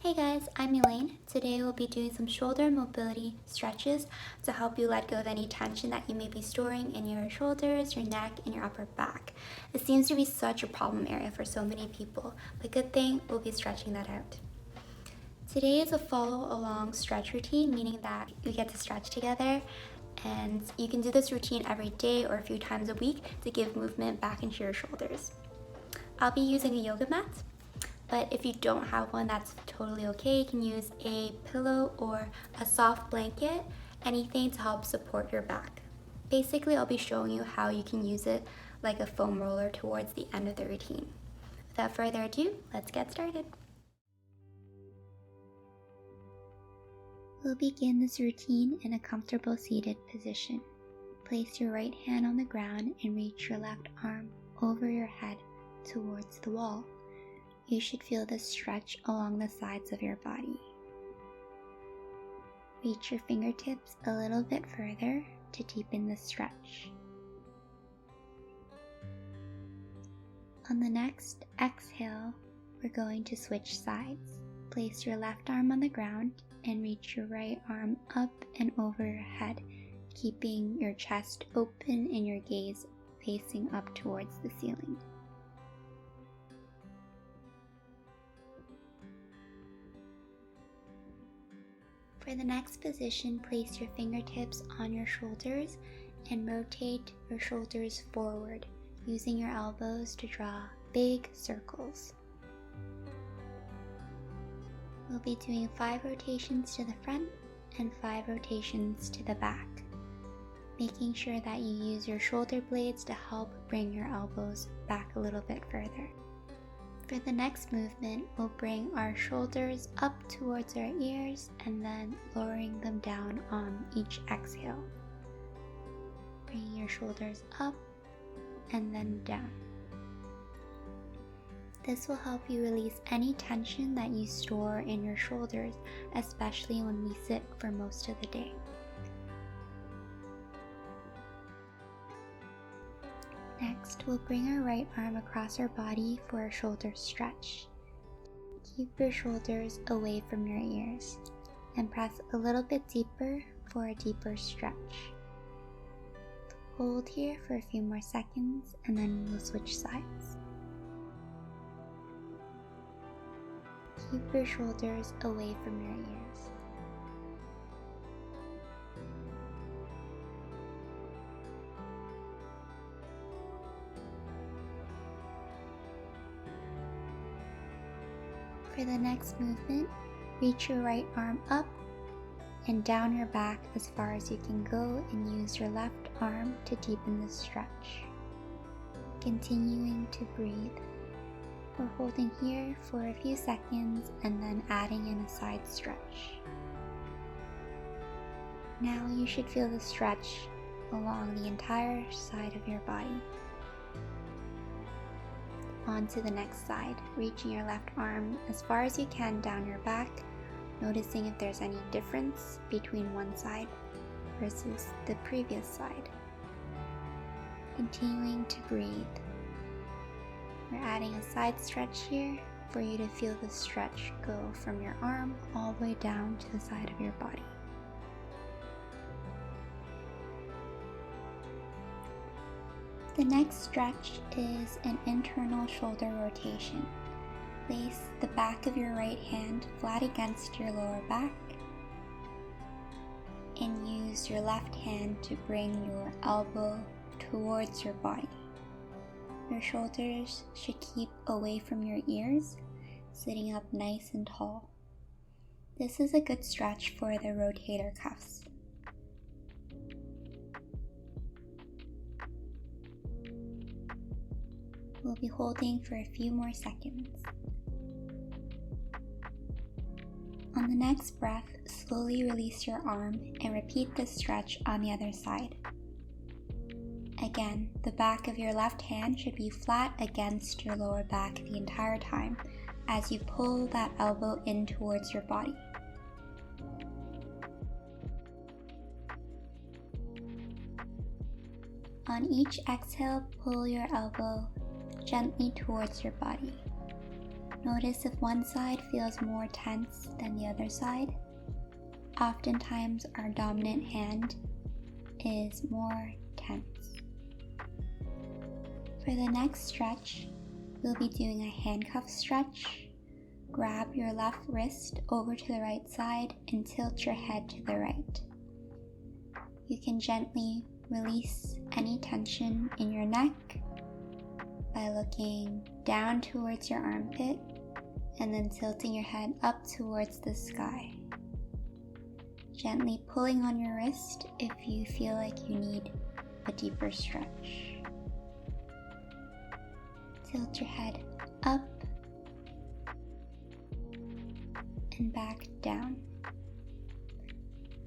Hey guys, I'm Elaine. Today we'll be doing some shoulder mobility stretches to help you let go of any tension that you may be storing in your shoulders, your neck, and your upper back. It seems to be such a problem area for so many people, but good thing we'll be stretching that out. Today is a follow along stretch routine, meaning that we get to stretch together, and you can do this routine every day or a few times a week to give movement back into your shoulders. I'll be using a yoga mat. But if you don't have one, that's totally okay. You can use a pillow or a soft blanket, anything to help support your back. Basically, I'll be showing you how you can use it like a foam roller towards the end of the routine. Without further ado, let's get started. We'll begin this routine in a comfortable seated position. Place your right hand on the ground and reach your left arm over your head towards the wall. You should feel the stretch along the sides of your body. Reach your fingertips a little bit further to deepen the stretch. On the next exhale, we're going to switch sides. Place your left arm on the ground and reach your right arm up and over your head, keeping your chest open and your gaze facing up towards the ceiling. For the next position, place your fingertips on your shoulders and rotate your shoulders forward, using your elbows to draw big circles. We'll be doing 5 rotations to the front and 5 rotations to the back, making sure that you use your shoulder blades to help bring your elbows back a little bit further. For the next movement, we'll bring our shoulders up towards our ears and then lowering them down on each exhale. Bring your shoulders up and then down. This will help you release any tension that you store in your shoulders, especially when we sit for most of the day. Next, we'll bring our right arm across our body for a shoulder stretch. Keep your shoulders away from your ears and press a little bit deeper for a deeper stretch. Hold here for a few more seconds and then we'll switch sides. Keep your shoulders away from your ears. For the next movement, reach your right arm up and down your back as far as you can go and use your left arm to deepen the stretch. Continuing to breathe. We're holding here for a few seconds and then adding in a side stretch. Now you should feel the stretch along the entire side of your body. On to the next side, reaching your left arm as far as you can down your back, noticing if there's any difference between one side versus the previous side. Continuing to breathe. We're adding a side stretch here for you to feel the stretch go from your arm all the way down to the side of your body. The next stretch is an internal shoulder rotation. Place the back of your right hand flat against your lower back and use your left hand to bring your elbow towards your body. Your shoulders should keep away from your ears, sitting up nice and tall. This is a good stretch for the rotator cuffs. We'll be holding for a few more seconds. On the next breath, slowly release your arm and repeat this stretch on the other side. Again, the back of your left hand should be flat against your lower back the entire time as you pull that elbow in towards your body. On each exhale, pull your elbow gently towards your body. Notice if one side feels more tense than the other side. Oftentimes, our dominant hand is more tense. For the next stretch, we'll be doing a handcuff stretch. Grab your left wrist over to the right side and tilt your head to the right. You can gently release any tension in your neck by looking down towards your armpit and then tilting your head up towards the sky. Gently pulling on your wrist if you feel like you need a deeper stretch. Tilt your head up and back down.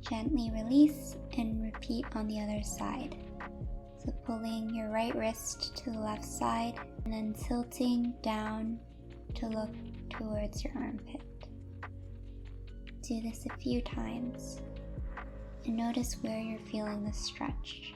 Gently release and repeat on the other side. So pulling your right wrist to the left side and then tilting down to look towards your armpit. Do this a few times and notice where you're feeling the stretch.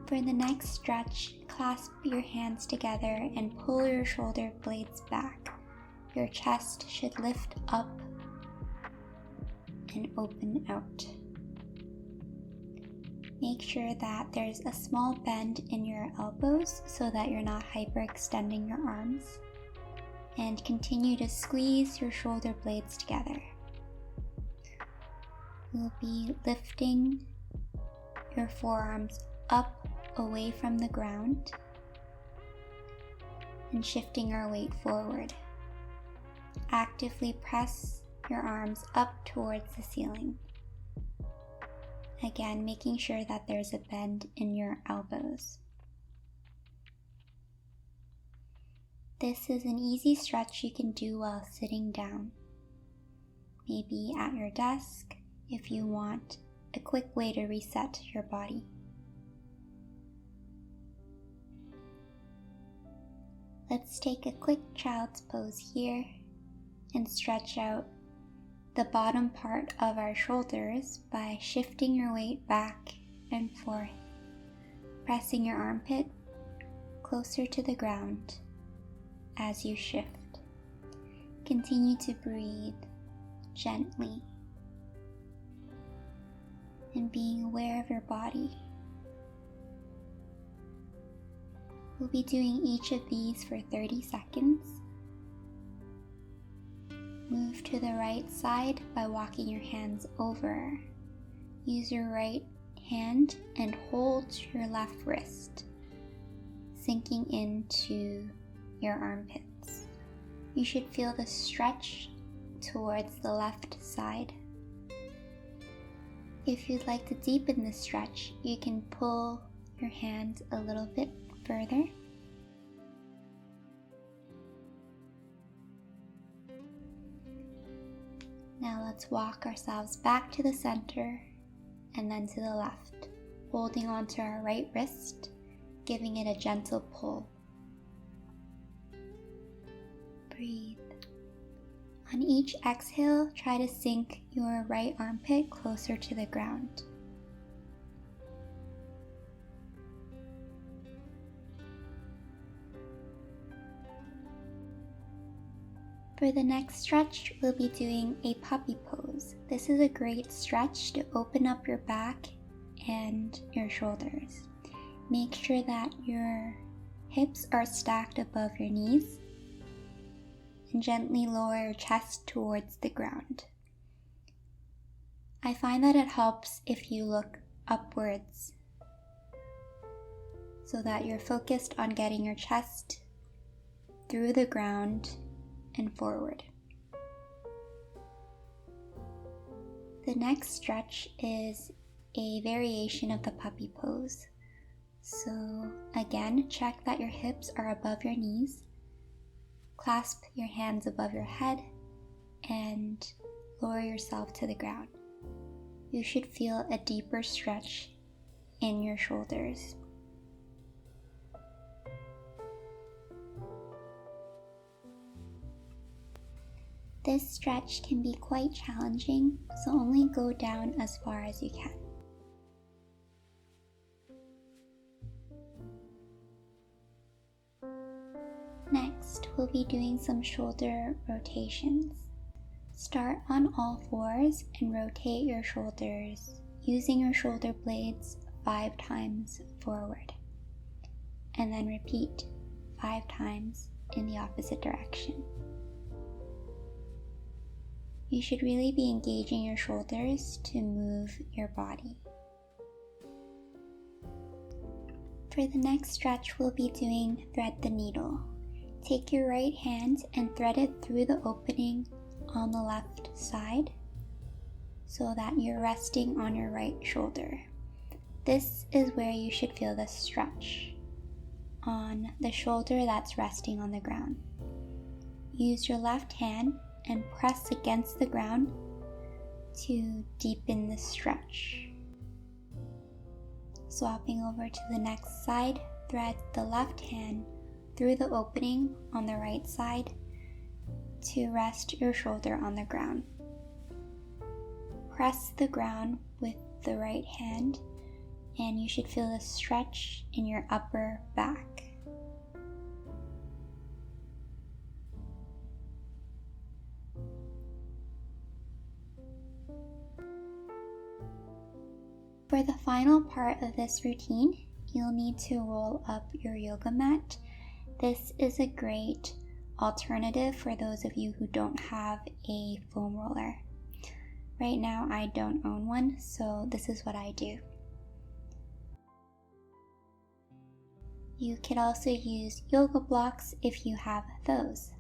For the next stretch, clasp your hands together and pull your shoulder blades back. Your chest should lift up and open out. Make sure that there's a small bend in your elbows so that you're not hyperextending your arms. And continue to squeeze your shoulder blades together. We'll be lifting your forearms up away from the ground and shifting our weight forward. Actively press your arms up towards the ceiling. Again, making sure that there's a bend in your elbows. This is an easy stretch you can do while sitting down. Maybe at your desk if you want a quick way to reset your body. Let's take a quick child's pose here and stretch out the bottom part of our shoulders by shifting your weight back and forth, pressing your armpit closer to the ground as you shift. Continue to breathe gently and being aware of your body. We'll be doing each of these for 30 seconds. Move to the right side by walking your hands over. Use your right hand and hold your left wrist, sinking into your armpits. You should feel the stretch towards the left side. If you'd like to deepen the stretch, you can pull your hands a little bit further. Now let's walk ourselves back to the center and then to the left, holding onto our right wrist, giving it a gentle pull. Breathe. On each exhale, try to sink your right armpit closer to the ground. For the next stretch, we'll be doing a puppy pose. This is a great stretch to open up your back and your shoulders. Make sure that your hips are stacked above your knees and gently lower your chest towards the ground. I find that it helps if you look upwards so that you're focused on getting your chest through the ground and forward. The next stretch is a variation of the puppy pose. So again, check that your hips are above your knees. Clasp your hands above your head and lower yourself to the ground. You should feel a deeper stretch in your shoulders. This stretch can be quite challenging, so only go down as far as you can. Next, we'll be doing some shoulder rotations. Start on all fours and rotate your shoulders using your shoulder blades 5 times forward. And then repeat 5 times in the opposite direction. You should really be engaging your shoulders to move your body. For the next stretch, we'll be doing thread the needle. Take your right hand and thread it through the opening on the left side so that you're resting on your right shoulder. This is where you should feel the stretch, on the shoulder that's resting on the ground. Use your left hand and press against the ground to deepen the stretch. Swapping over to the next side, thread the left hand through the opening on the right side to rest your shoulder on the ground. Press the ground with the right hand and you should feel a stretch in your upper back. For the final part of this routine, you'll need to roll up your yoga mat. This is a great alternative for those of you who don't have a foam roller. Right now I don't own one, so this is what I do. You could also use yoga blocks if you have those.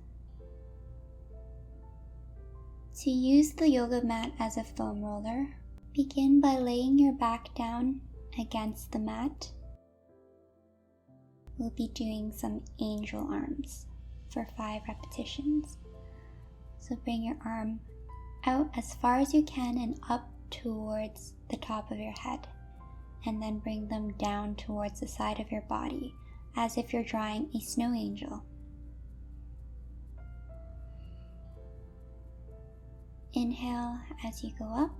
To use the yoga mat as a foam roller, begin by laying your back down against the mat. We'll be doing some angel arms for 5 repetitions. So bring your arm out as far as you can and up towards the top of your head, and then bring them down towards the side of your body as if you're drawing a snow angel. Inhale as you go up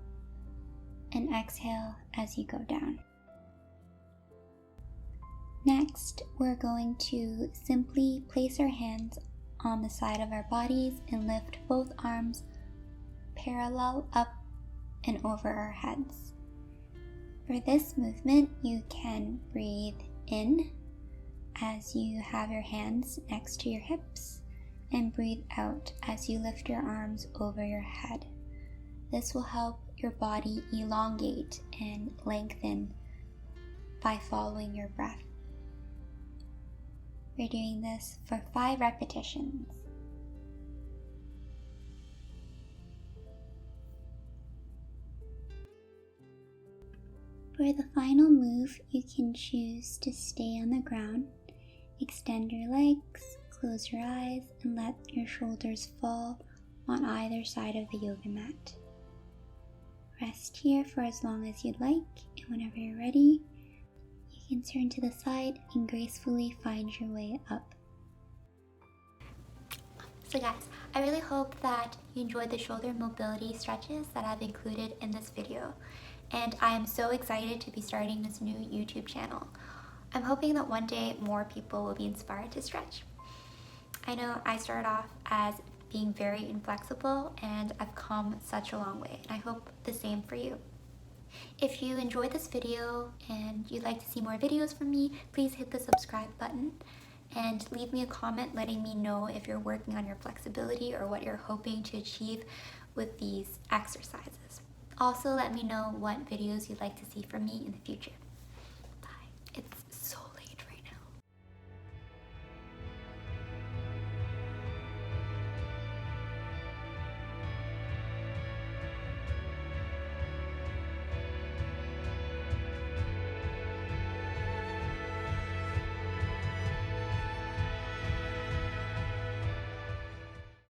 and exhale as you go down. Next, we're going to simply place our hands on the side of our bodies and lift both arms parallel up and over our heads. For this movement, you can breathe in as you have your hands next to your hips and breathe out as you lift your arms over your head. This will help your body elongate and lengthen by following your breath. We're doing this for 5 repetitions. For the final move, you can choose to stay on the ground, extend your legs, close your eyes, and let your shoulders fall on either side of the yoga mat. Rest here for as long as you'd like, and whenever you're ready, you can turn to the side and gracefully find your way up. So guys, I really hope that you enjoyed the shoulder mobility stretches that I've included in this video. And I am so excited to be starting this new YouTube channel. I'm hoping that one day more people will be inspired to stretch. I know I started off as being very inflexible and I've come such a long way, and I hope the same for you. If you enjoyed this video and you'd like to see more videos from me, please hit the subscribe button and leave me a comment letting me know if you're working on your flexibility or what you're hoping to achieve with these exercises. Also, let me know what videos you'd like to see from me in the future.